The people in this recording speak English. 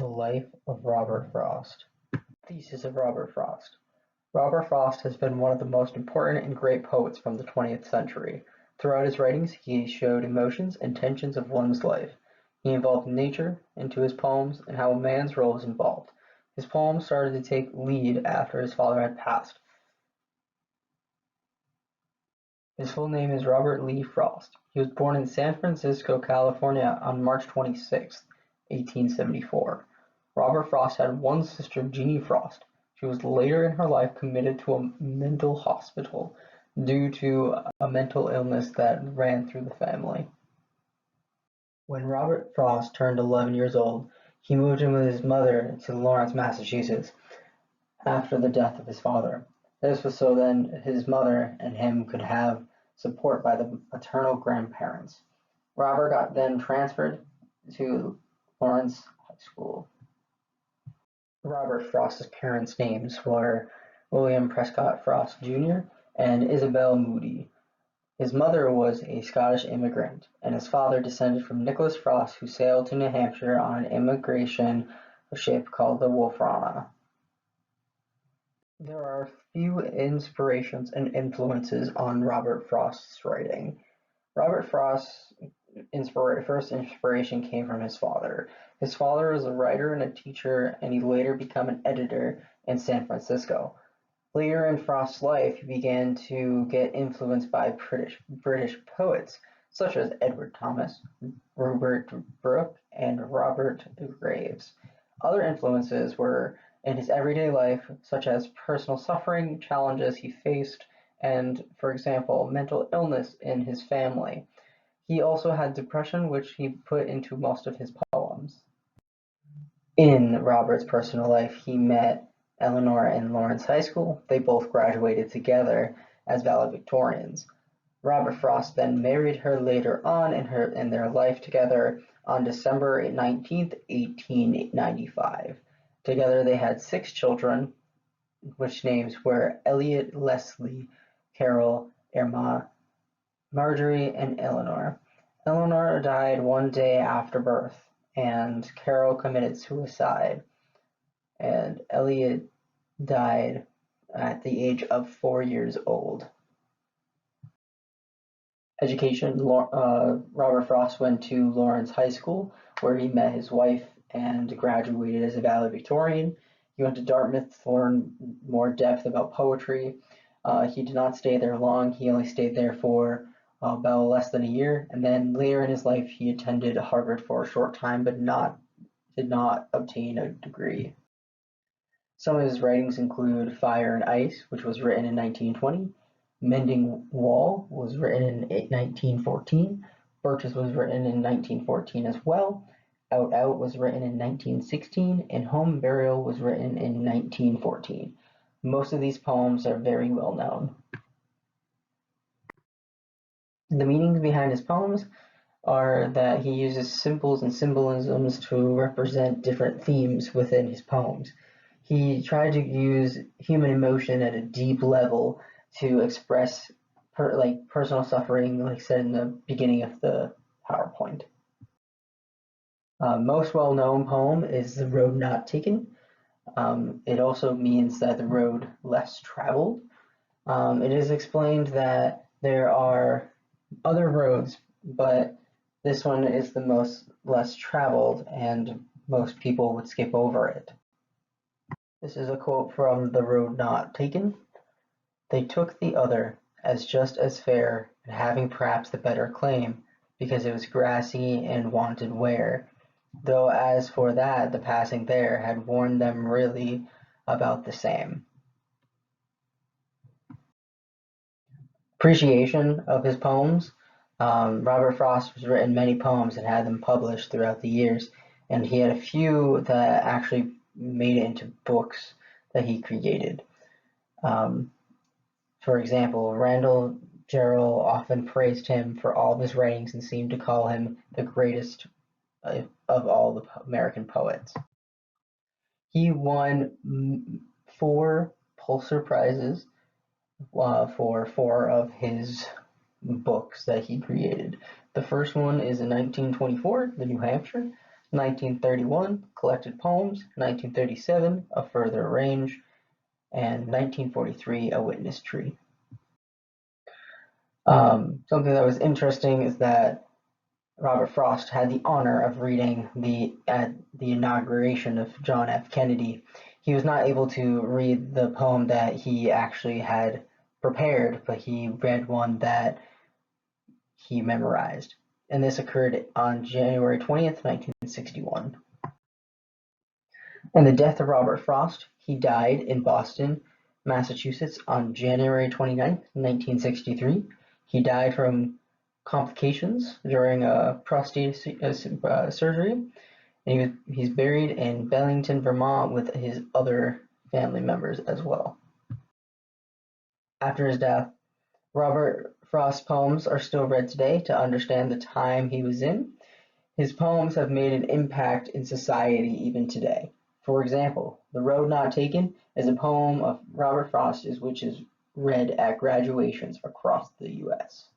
The Life of Robert Frost. Thesis of Robert Frost. Robert Frost has been one of the most important and great poets from the 20th century. Throughout his writings, he showed emotions and tensions of one's life. He involved nature into his poems and how a man's role is involved. His poems started to take lead after his father had passed. His full name is Robert Lee Frost. He was born in San Francisco, California on March 26, 1874. Robert Frost had one sister, Jeannie Frost. She was later in her life committed to a mental hospital due to a mental illness that ran through the family. When Robert Frost turned 11 years old, he moved in with his mother to Lawrence, Massachusetts, after the death of his father. This was so then his mother and him could have support by the paternal grandparents. Robert got then transferred to Lawrence High School. Robert Frost's parents' names were William Prescott Frost Jr. and Isabel Moody. His mother was a Scottish immigrant, and his father descended from Nicholas Frost, who sailed to New Hampshire on an immigration ship called the Wolfrana. There are few inspirations and influences on Robert Frost's writing. Robert Frost's first inspiration came from his father. His father was a writer and a teacher, and he later became an editor in San Francisco. Later in Frost's life, he began to get influenced by British poets such as Edward Thomas, Rupert Brooke, and Robert Graves. Other influences were in his everyday life, such as personal suffering, challenges he faced, and, for example, mental illness in his family. He also had depression, which he put into most of his poems. In Robert's personal life, he met Eleanor in Lawrence High School. They both graduated together as valedictorians. Robert Frost then married her later on in their life together on December 19th, 1895. Together they had 6 children, which names were Elliot, Leslie, Carol, Irma, Marjorie, and Eleanor. Eleanor died one day after birth, and Carol committed suicide, and Elliot died at the age of 4 years old. Education. Robert Frost went to Lawrence High School, where he met his wife and graduated as a valedictorian. He went to Dartmouth to learn more depth about poetry. He did not stay there long. He only stayed there for about less than a year, and then later in his life he attended Harvard for a short time, but did not obtain a degree. Some of his writings include Fire and Ice, which was written in 1920. Mending Wall was written in 1914. Birches was written in 1914 as well. Out Out was written in 1916, and Home Burial was written in 1914. Most of these poems are very well known. The meanings behind his poems are that he uses symbols and symbolisms to represent different themes within his poems. He tried to use human emotion at a deep level to express personal suffering, like said in the beginning of the PowerPoint. Most well-known poem is The Road Not Taken. It also means that the road less traveled. It is explained that there are other roads, but this one is the most less traveled, and most people would skip over it. This is a quote from The Road Not Taken. They took the other as just as fair, and having perhaps the better claim, because it was grassy and wanted wear, though as for that the passing there had warned them really about the same. Appreciation of his poems. Robert Frost has written many poems and had them published throughout the years, and he had a few that actually made it into books that he created. For example, Randall Jarrell often praised him for all of his writings and seemed to call him the greatest of all the American poets. He won 4 Pulitzer Prizes for 4 of his books that he created. The first one is in 1924, The New Hampshire. 1931, Collected Poems, 1937, A Further Range, and 1943, A Witness Tree. Something that was interesting is that Robert Frost had the honor of reading at the inauguration of John F. Kennedy. He was not able to read the poem that he actually had prepared, but he read one that he memorized. And this occurred on January 20th, 1961. And the death of Robert Frost, he died in Boston, Massachusetts on January 29th, 1963. He died from complications during a prostate surgery, and he's buried in Bellington, Vermont with his other family members as well. After his death, Robert Frost's poems are still read today to understand the time he was in. His poems have made an impact in society even today. For example, "The Road Not Taken" is a poem of Robert Frost which is read at graduations across the U.S.